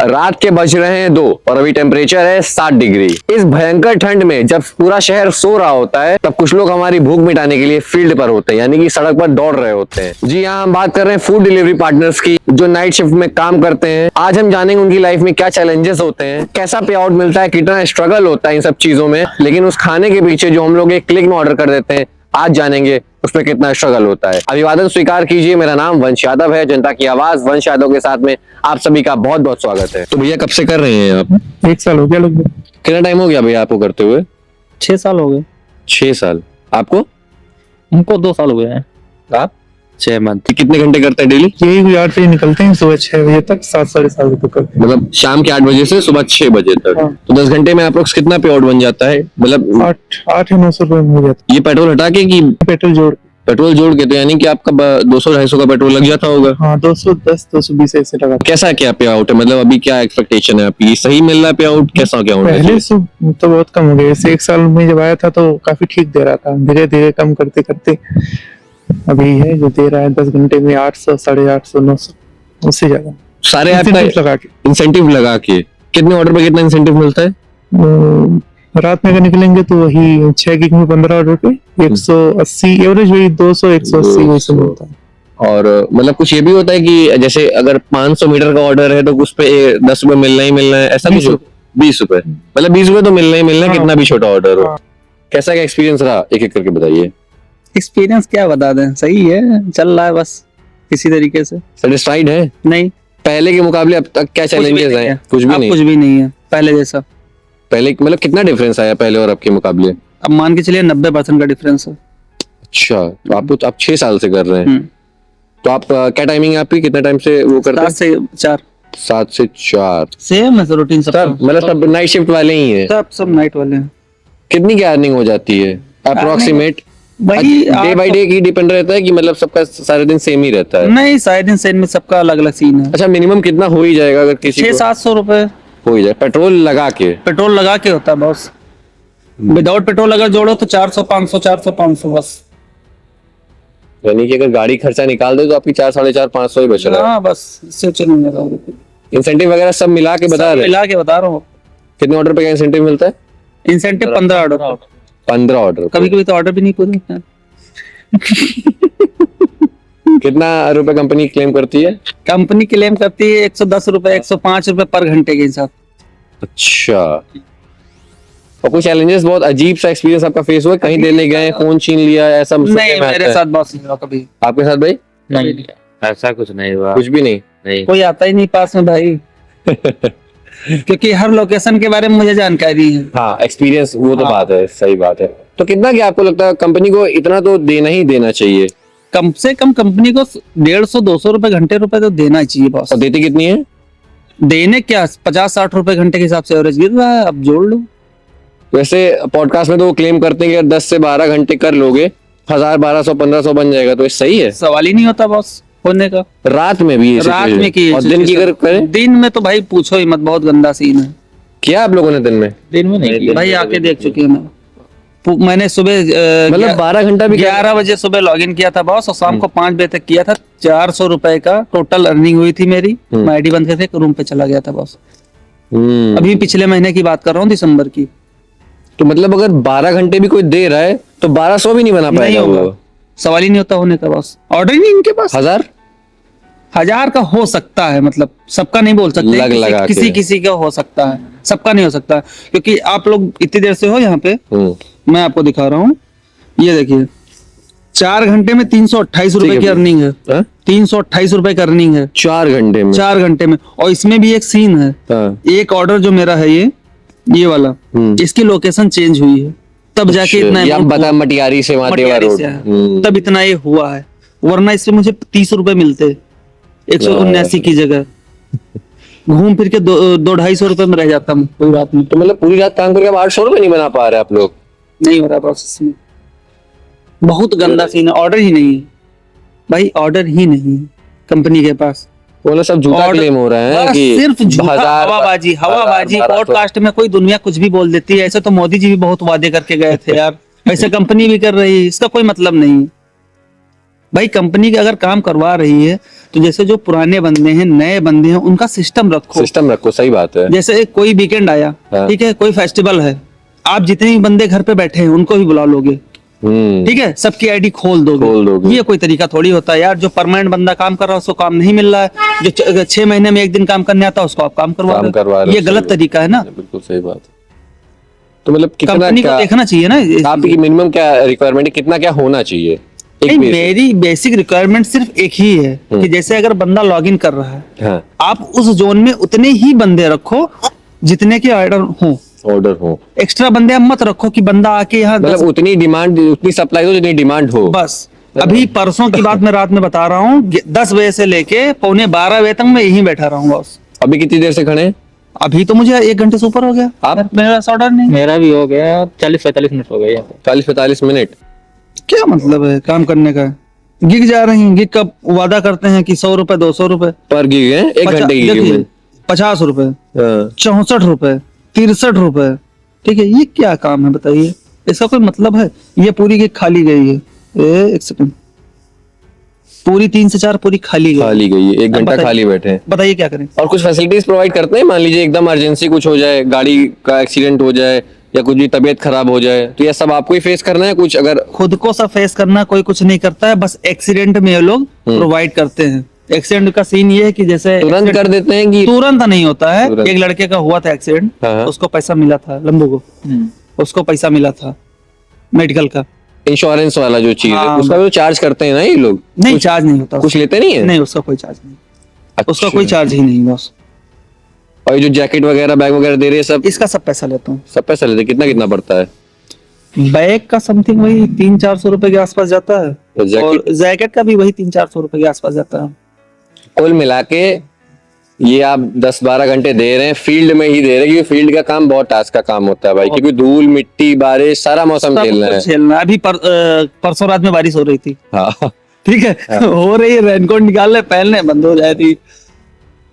रात के बज रहे हैं 2 और अभी टेम्परेचर है 7 डिग्री। इस भयंकर ठंड में जब पूरा शहर सो रहा होता है तब कुछ लोग हमारी भूख मिटाने के लिए फील्ड पर होते हैं, यानी कि सड़क पर दौड़ रहे होते हैं। जी हाँ, हम बात कर रहे हैं फूड डिलीवरी पार्टनर्स की, जो नाइट शिफ्ट में काम करते हैं। आज हम जानेंगे उनकी लाइफ में क्या चैलेंजेस होते हैं, कैसा पे आउट मिलता है, कितना स्ट्रगल होता है इन सब चीजों में, लेकिन उस खाने के पीछे जो हम लोग एक क्लिक में ऑर्डर कर देते हैं, आज जानेंगे उसमें कितना स्ट्रगल होता है। अभिवादन स्वीकार कीजिए, मेरा नाम वंश यादव है, जनता की आवाज वंश यादव के साथ में आप सभी का बहुत बहुत स्वागत है। तो भैया कब से कर रहे हैं आप? 1 साल हो गया लगभग। कितना टाइम हो गया भैया आपको करते हुए? 6 साल हो गए। 6 साल। आपको? हमको 2 साल हो गए हैं। आप 6 मंथ। कितने घंटे करते हैं डेली? यही 8 बजे निकलते हैं, सुबह 6 बजे तक 7 साढ़े 7 बजे तक करते हैं। मतलब शाम के 8 बजे से सुबह 6 बजे तक। हाँ। तो 10 घंटे में आप लोग कितना पे आउट बन जाता है? मतलब 8 या 900 रुपए में हो जाता ये पेट्रोल हटा के कि पेट्रोल जोड़। पेट्रोल जोड़ के? तो यानी कि आपका 200-250 का पेट्रोल लग जाता होगा। हाँ, 210 220 ऐसे लगा। कैसा क्या पे आउट है? मतलब अभी क्या एक्सपेक्टेशन है आपकी? सही मिल रहा है पे आउट? कैसा क्या होना पहले चाहिए? से तो बहुत कम हो गया। जैसे 1 साल में जब आया था तो काफी ठीक दे रहा था, धीरे धीरे कम करते करते अभी है जो दे रहा है 10 घंटे में 800 850 900 उससे ज्यादा सारे ऐप का लगा के। इंसेंटिव लगा के कितने ऑर्डर पे कितना इंसेंटिव मिलता है? रात में अगर निकलेंगे तो वही 6 गिग में 15 ऑर्डर पे 180 एवरेज, वही 200 180 वैसे मिलता है। और मतलब कुछ ये भी होता है कि जैसे अगर 500 मीटर का ऑर्डर है तो उस पे 10 रुपए मिलना ही मिलना है, ऐसा कुछ? 20 रुपए। मतलब 20 रुपए तो मिलना ही मिलना है, कितना भी छोटा ऑर्डर हो। कैसा क्या एक्सपीरियंस रहा, एक एक करके बताइए। एक्सपीरियंस क्या बता दें, सही है, चल रहा है बस किसी तरीके से। सेटिस्फाइड है? नहीं, पहले के मुकाबले अब तक क्या चैलेंजेस आए? कुछ भी अब नहीं। कुछ भी नहीं है पहले जैसा। पहले मतलब कितना डिफरेंस आया पहले और अब के मुकाबले? अब मान के चलिए 90% का डिफरेंस है। अच्छा, तो आप 6 साल से कर रहे हैं। तो आप क्या टाइमिंग है आपकी? कितना टाइम से वो करते हैं? 7 से 4 7 से 4। सेम है रूटीन सब। सब मतलब सब नाइट शिफ्ट वाले ही हैं? सब नाइट वाले हैं। कितनी की अर्निंग हो जाती है अप्रोक्सीमेट? वही डे बाय डे की डिपेंड रहता है कि मतलब सबका सारे दिन सेम ही रहता है? नहीं, सारे दिन सेम में सबका अलग अलग सीन है। अच्छा, मिनिमम कितना हो ही जाएगा अगर किसी को? 600-700 रुपए हो ही जाए पेट्रोल लगा के? पेट्रोल लगा के होता है बॉस। विदाउट पेट्रोल अगर जोड़ो तो 400 500 400 500 बस। यानी कि अगर गाड़ी खर्चा निकाल दे तो आपकी 4-4.5 500 ही बच रहा है। हाँ बस, इससे चलेगा। इंसेंटिव वगैरह सब मिला के बता रहे? मिला के बता रहा हूँ। कितने ऑर्डर पे क्या इंसेंटिव मिलता है? Incentive 15 order. 15 ऑर्डर? कभी कभी तो ऑर्डर भी नहीं पूरे होते हैं। कितना रुपए कंपनी क्लेम करती है? कंपनी क्लेम करती है 110 रुपए 105 रुपए पर घंटे के हिसाब। अच्छा, और कुछ चैलेंजेस, बहुत अजीब सा एक्सपीरियंस आपका फेस हुआ? कहीं देने गए, फोन छीन लिया, ऐसा? नहीं, मेरे साथ बॉस नहीं हुआ कभी। आपके साथ भाई? नहीं, ऐसा कुछ नहीं हुआ। कुछ भी नहीं? नहीं, कोई आता ही नहीं पास में भाई। क्योंकि हर लोकेशन के बारे में मुझे जानकारी है। हाँ, एक्सपीरियंस वो तो हाँ। बात है, सही बात है। तो कितना क्या आपको लगता है कंपनी को इतना तो देना ही देना चाहिए? कम से कम कंपनी को 150-200 रुपए घंटे रुपए तो देना चाहिए बॉस। और देती कितनी है? देने क्या 50-60 रुपए घंटे के हिसाब से एवरेज गिर रहा है, अब जोड़ लो। वैसे पॉडकास्ट में तो वो क्लेम करते हैं कि 10 से 12 घंटे कर लोगे 1000 1200 1500 बन जाएगा, तो ये सही है? सवाल ही नहीं होता बॉस होने का। रात में भी ये रात situation? में की और दिन की अगर करें? दिन में तो भाई पूछो ही मत, बहुत गंदा सीन है। क्या आप लोगों ने दिन में? दिन में नहीं भाई, आके देख चुके हैं। मैंने सुबह मतलब 12 घंटा भी? 11 बजे सुबह लॉगिन किया था बॉस, और शाम को 5 बजे तक किया था। 400 रुपए का टोटल अर्निंग हुई थी मेरी। मैं आईडी बंद करके रूम पे चला गया था बॉस। अभी पिछले महीने की बात कर रहा हूँ, दिसंबर की। तो मतलब अगर 12 घंटे भी कोई दे रहा है तो 1200 भी नहीं बना पाएगा वो? सवाल ही नहीं होता होने का बॉस। ऑर्डर ही नहीं इनके पास। 1000 का हो सकता है, मतलब सबका नहीं बोल सकते। लगा किसी के। किसी का हो सकता है, सबका नहीं हो सकता। क्योंकि आप लोग इतनी देर से हो यहाँ पे, मैं आपको दिखा रहा हूँ, ये देखिए 4 घंटे में 328 रुपए की अर्निंग है। 328 रुपए की अर्निंग है 4 घंटे में? 4 घंटे में। और इसमें भी एक सीन है। एक ऑर्डर जो मेरा है ये वाला, इसकी लोकेशन चेंज हुई है, तब जाके इतना बता, मटियारी से महादेवा रोड, तब इतना ये हुआ है। वरना इससे मुझे 30 रुपए मिलते 179 की जगह। घूम फिर के 200-250 रुपए में रह जाता हूँ पूरी रात में। तो मतलब पूरी रात काम करके 800 रुपए नहीं बना पा रहे आप लोग? नहीं हो रहा प्रोसेस में, बहुत गंदा सीन है। ऑर्डर ही नहीं है भाई, ऑर्डर ही नहीं है कंपनी के पास। वो सब झूठा क्लेम हो रहा है कि सिर्फ हवाबाजी। पॉडकास्ट में कोई दुनिया कुछ भी बोल देती है। ऐसे तो मोदी जी भी बहुत वादे करके गए थे यार, ऐसे कंपनी भी कर रही है, इसका कोई मतलब नहीं। भाई कंपनी के अगर काम करवा रही है तो जैसे जो पुराने बंदे हैं नए बंदे हैं उनका सिस्टम रखो। सिस्टम रखो, सही बात है। जैसे कोई वीकेंड आया, हाँ। ठीक है, कोई फेस्टिवल है, आप जितने भी बंदे घर पे बैठे हैं उनको भी बुला लोगे, ठीक है, सबकी आईडी खोल दोगे। ये कोई तरीका थोड़ी होता है यार। जो परमानेंट बंदा काम कर रहा है उसको काम नहीं मिल रहा है, जो 6 महीने में एक दिन काम करने आता है उसको आप काम करवा रहे हो। ये गलत तरीका है ना। बिल्कुल सही बात है। तो मतलब कितना कंपनी को क्या देखना चाहिए ना। आपकी मिनिमम क्या रिक्वायरमेंट है, कितना क्या होना चाहिए? नहीं, मेरी बेसिक रिक्वायरमेंट सिर्फ एक ही है कि जैसे अगर बंदा लॉगिन कर रहा है, हाँ। आप उस जोन में उतने ही बंदे रखो जितने के ऑर्डर हो। एक्स्ट्रा बंदे आप मत रखो कि बंदा आके यहाँ मतलब उतनी डिमांड, उतनी सप्लाई हो जितनी डिमांड हो। बस। अभी परसों की बात मैं रात में बता रहा हूँ, 10 बजे से लेके पौने 12 बजे तक मैं यहीं बैठा रहा हूँ बॉस। अभी कितनी देर से खड़े हैं? अभी तो मुझे 1 घंटे से ऊपर हो गया। आप? मेरे पास ऑर्डर नहीं। मेरा भी हो गया 40-45 मिनट हो गए यहाँ पे। 40-45 मिनट? क्या मतलब है काम करने का? गिग जा रही हैं, गिग का वादा करते हैं कि 100 रुपए 200 रुपए पर गिग है, 1 घंटे की गिग में 50 रुपए, हाँ। 64 रुपए, 63 रुपए, ठीक है। ये क्या काम है बताइए? इसका कोई मतलब है? ये पूरी गिग खाली गई है। एक सेकंड, पूरी 3 से 4 पूरी खाली गई है, 1 घंटा बताइए। खाली बैठे हैं। बताइए क्या करें? और कुछ फैसिलिटीज प्रोवाइड करते हैं? मान लीजिए एकदम इमरजेंसी कुछ हो जाए, गाड़ी का एक्सीडेंट हो जाए या कुछ भी तबीयत खराब हो जाए, तो ये सब आपको ही फेस करना है? कुछ अगर खुद को सब फेस करना, कोई कुछ नहीं करता है, बस एक्सीडेंट में ये लोग प्रोवाइड करते हैं। एक्सीडेंट का सीन ये है कि जैसे तुरंत कर देते हैं कि तुरंत नहीं होता है। तुरंत। एक लड़के का हुआ था एक्सीडेंट, हाँ। उसको पैसा मिला था, लंबू को उसको पैसा मिला था मेडिकल का। इंश्योरेंस वाला जो चीज है हाँ। उसका भी चार्ज करते हैं ना ये लोग? नहीं, कुछ- चार्ज नहीं होता कुछ लेते नहीं है? नहीं, उसका कोई चार्ज नहीं। उसका अच्छा। कोई चार्ज ही नहीं बॉस। और ये जो जैकेट वगैरह बैग वगैरह दे रहे हैं सब इसका सब पैसा लेता हूँ। सब पैसा लेते हैं? कितना कितना पड़ता है? बैग का समथिंग वही 300-400 रुपए के आसपास जाता है, तो जैकेट? और जैकेट का भी वही 300-400 रुपए के आसपास जाता है। कुल मिला के ये आप 10-12 घंटे दे रहे हैं, फील्ड में ही दे रहे हैं, क्योंकि फील्ड का काम बहुत टास्क का काम होता है भाई, क्योंकि धूल मिट्टी बारिश सारा मौसम सब झेलना कुछ है। झेलना है। अभी परसों रात में बारिश हो रही थी, हाँ। ठीक है, हो रही है, रेनकोट निकाल ले, पहनने बंद हो जाती,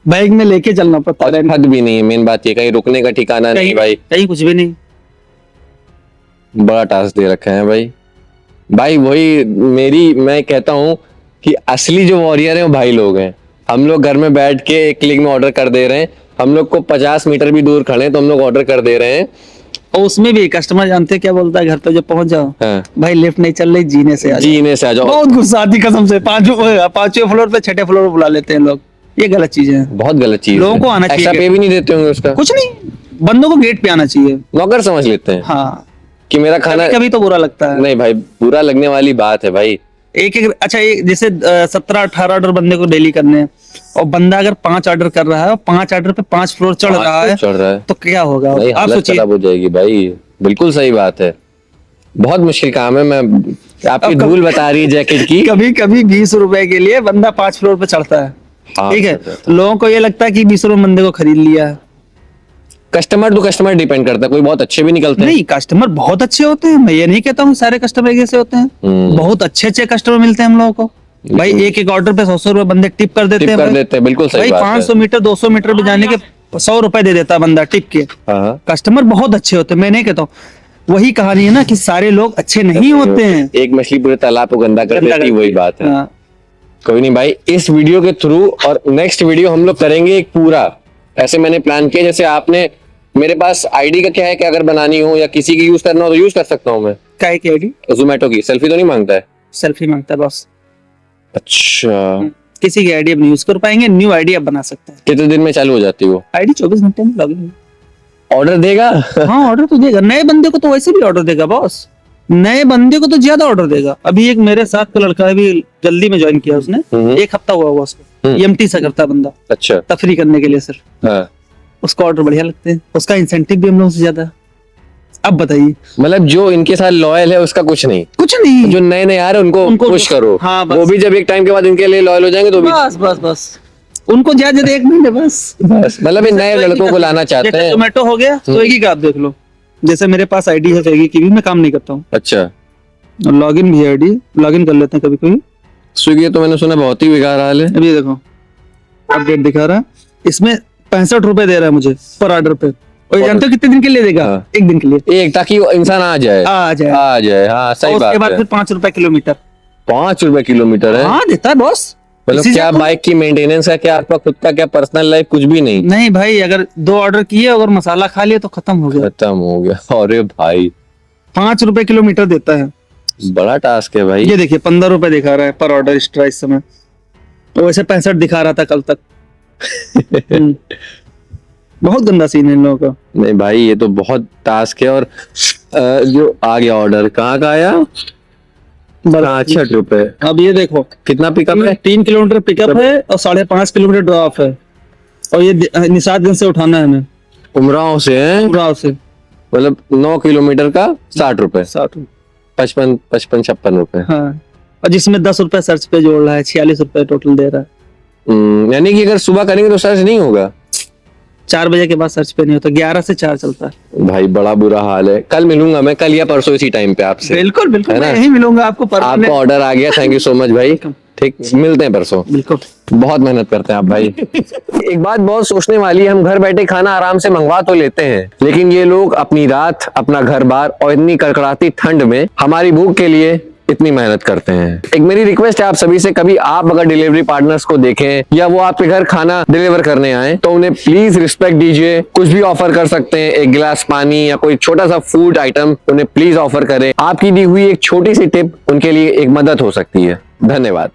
बैग में लेके चलना पड़ता और है। हद भी नहीं है, मेन बात ये, कहीं रुकने का ठिकाना नहीं भाई। कहीं कुछ भी नहीं। बड़ा टास्क दे रखा है भाई वही मैं कहता हूँ कि असली जो वॉरियर है वो भाई लोग हैं। हम लोग घर में बैठ के 1 क्लिक में ऑर्डर कर दे रहे हैं, हम लोग को 50 मीटर भी दूर खड़े हैं तो हम लोग ऑर्डर कर दे रहे हैं। और उसमें भी कस्टमर जानते हैं क्या बोलता है घर पे जब पहुंच जाओ? हाँ। भाई लिफ्ट नहीं चल रही, जीने से आ जाओ। जीने से आ जाओ। बहुत गुस्सा आती कसम से। 5वें फ्लोर पे 6ठे फ्लोर पे बुला लेते हैं लोग। ये गलत चीजें हैं। बहुत गलत चीज लोगों है। को आना एक्स्ट्रा चाहिए। पे भी नहीं देते होंगे उसका? कुछ नहीं, बंदों को गेट पे आना चाहिए। नौकर समझ लेते हैं हाँ, कि मेरा खाना कभी तो बुरा लगता है। नहीं भाई, बुरा लगने वाली बात है भाई। एक अच्छा, जैसे 17-18 ऑर्डर बंदे को डेली करने हैं, और बंदा अगर 5 ऑर्डर कर रहा है और 5 ऑर्डर पे 5 फ्लोर चढ़ रहा है तो क्या होगा? नहीं, आप हालत सोचिए। खराब हो जाएगी भाई। बिल्कुल सही बात है, बहुत मुश्किल काम है। मैं आपकी अब धूल बता रही है जैकेट की। कभी कभी 20 रुपए के लिए बंदा 5 फ्लोर पे चढ़ता है, हाँ, ठीक है। चढ़ता लोगों को ये लगता है कि 20 रुपए बंदे को खरीद लिया है। कस्टमर टू कस्टमर डिपेंड करता है, कोई बहुत अच्छे भी निकलते हैं। नहीं, कस्टमर बहुत अच्छे होते हैं, मैं ये नहीं कहता हूँ सारे कस्टमर एक जैसे होते हैं। बहुत अच्छे कस्टमर मिलते हैं हम लोगों को भाई। एक ऑर्डर पे 100 रुपए बंदे टिप कर देते टिप हैं कर भाई। देते हैं, बिल्कुल सही भाई बात है। 500 मीटर 200 मीटर भी जाने के 100 रुपए दे देता है बंदा टिप के। हाँ। कस्टमर बहुत अच्छे होते हैं, मैं नहीं कहता हूँ। वही कहानी है ना कि सारे लोग अच्छे नहीं होते हैं। एक मछली पूरे तालाब को गंदा कर देती, वही बात है। हाँ। कोई नहीं भाई, इस वीडियो के थ्रू और नेक्स्ट वीडियो हम लोग करेंगे एक पूरा, ऐसे मैंने प्लान किया। जैसे आपने, मेरे पास आईडी का क्या है कि अगर बनानी हो या किसी की यूज करना हो तो यूज कर सकता हूँ मैं। काय की आईडी? जोमेटो की। सेल्फी तो नहीं मांगता है? सेल्फी मांगता है बॉस। अच्छा, किसी की आईडी अब नहीं यूज कर पाएंगे, न्यू आईडी अब बना सकते हैं। कितने दिन में चालू हो जाती है वो आईडी 24 घंटे में लॉगिन। ऑर्डर देगा? हाँ, ऑर्डर तो देगा। नए बंदे को तो वैसे भी ऑर्डर देगा बॉस, नए बंदे को तो ज्यादा ऑर्डर देगा। अभी एक मेरे साथ का लड़का अभी जल्दी में ज्वाइन किया उसने, 1 हफ्ता हुआ उसको। EMT से करता बंदा, अच्छा। तफरी करने के लिए सिर्फ। हाँ। उसको ऑर्डर बढ़िया लगते हैं, उसका इंसेंटिव भी हम लोगों से ज्यादा है। अब बताइए, मतलब जो इनके साथ लॉयल है उसका कुछ नहीं। कुछ नहीं। जो नए नए आ रहे हैं उनको पुश करो। हाँ, बस। वो भी जब एक टाइम के बाद इनके लिए लॉयल हो जाएंगे तो भी बस बस बस, उनको ज्यादा 1 महीने बस। मतलब इन नए लड़कों को लाना चाहते हैं। जोमेटो हो गया, स्विगी का आप देख लो। जैसे मेरे पास आईडी है स्विगी की भी, मैं काम नहीं करता हूँ। अच्छा, लॉगिन भी है, आईडी लॉगिन कर लेते हैं कभी कभी। स्विगी तो मैंने सुना बहुत ही बेकार हाल है। अभी देखो अपडेट दिखा रहा है, इसमें 65 रुपए दे रहा है मुझे पर ऑर्डर पे। और जानते हो कितने दिन के लिए देगा? हाँ। 1 दिन के लिए। एक, ताकि वो इंसान आ जाए। आ जाए। हाँ, सही और उसके बात बाद है। फिर 5 रुपए किलोमीटर। ₹5 किलोमीटर है। हाँ देता है बॉस। मतलब इसी से क्या आपको- बाइक की मेंटेनेंस है, क्या आपका खुद का, क्या पर्सनल लाइफ, कुछ भी नहीं। नहीं भाई, अगर 2 ऑर्डर किए अगर मसाला खा लिया तो खत्म हो गया। खत्म हो गया। अरे भाई ₹5 किलोमीटर देता है। बड़ा टास्क है भाई। ये देखिए 15 रुपए दिखा रहा है पर ऑर्डर एक्स्ट्रा इस समय, तो वैसे 65 दिखा रहा था कल तक। बहुत गंदा सीन है इन लोगों का। नहीं भाई ये तो बहुत टास्क है। और जो आ गया ऑर्डर, कहाँ का आया? 65 अब ये देखो कितना पिकअप है? 3 किलोमीटर पिकअप है और 5.5 किलोमीटर ड्रॉप है, और ये निशादगंज से उठाना है हमें, उमराव से है, पूरा से। मतलब 9 किलोमीटर का ₹60, 60। 55 56 रुपए। हाँ, और जिसमें 10 रुपए सर्च पे जोड़ रहा है, 46 रुपए टोटल दे रहा है। यानी कि अगर सुबह करेंगे तो सर्च नहीं होगा। 4 बजे के बाद सर्च पे नहीं होता, 11 से 4 चलता है। भाई बड़ा बुरा हाल है। कल मिलूंगा मैं, कल या परसों इसी टाइम पे आपसे। बिल्कुल बिल्कुल, है ना? मैं यही मिलूंगा आपको आपका ऑर्डर आ गया, थैंक यू सो मच भाई। ठीक, मिलते हैं परसों। बिल्कुल। बहुत मेहनत करते हैं आप भाई। एक बात बहुत सोचने वाली है, हम घर बैठे खाना आराम से मंगवा तो लेते हैं, लेकिन ये लोग अपनी रात, अपना घर बार और इतनी कड़कड़ाती ठंड में हमारी भूख के लिए इतनी मेहनत करते हैं। एक मेरी रिक्वेस्ट है आप सभी से, कभी आप अगर डिलीवरी पार्टनर्स को देखें या वो आपके घर खाना डिलीवर करने आए तो उन्हें प्लीज रिस्पेक्ट दीजिए। कुछ भी ऑफर कर सकते हैं, एक गिलास पानी या कोई छोटा सा फूड आइटम उन्हें प्लीज ऑफर करें। आपकी दी हुई एक छोटी सी टिप उनके लिए एक मदद हो सकती है। धन्यवाद।